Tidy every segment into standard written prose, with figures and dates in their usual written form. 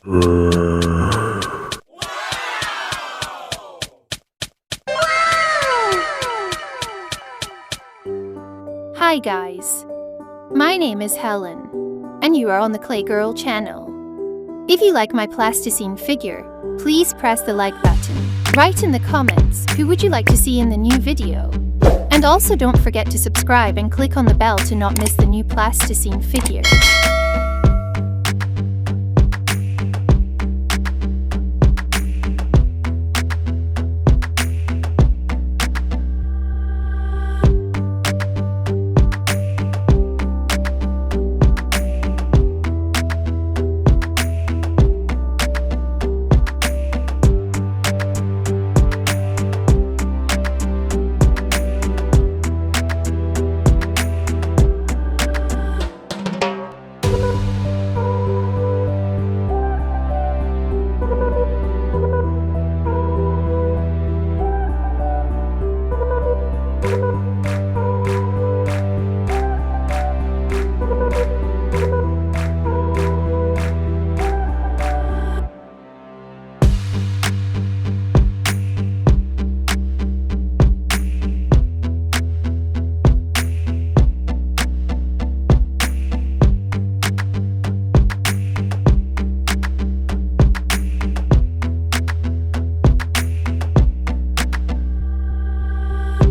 Hi guys, my name is Helen, and you are on the Clay Girl channel. If you like my plasticine figure, please press the like button. Write in the comments who would you like to see in the new video. And also don't forget to subscribe and click on the bell to not miss the new plasticine figure.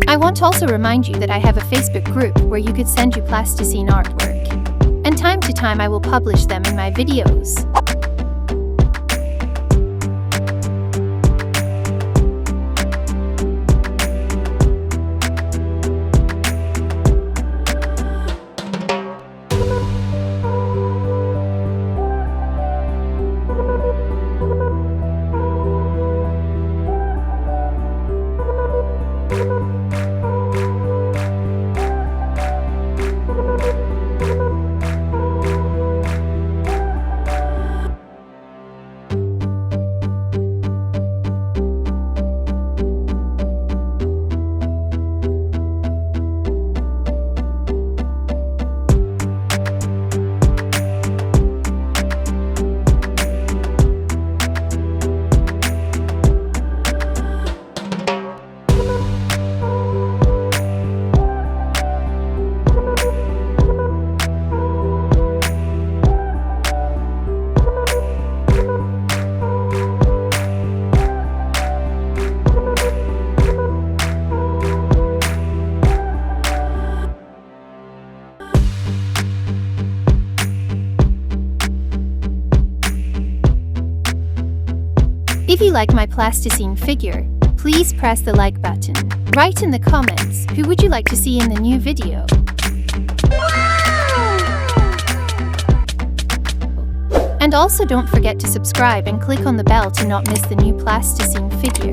I want to also remind you that I have a Facebook group where you could send you plasticine artwork, and time to time I will publish them in my videos. If you like my plasticine figure, please press the like button. Write in the comments who would you like to see in the new video. And also don't forget to subscribe and click on the bell to not miss the new plasticine figure.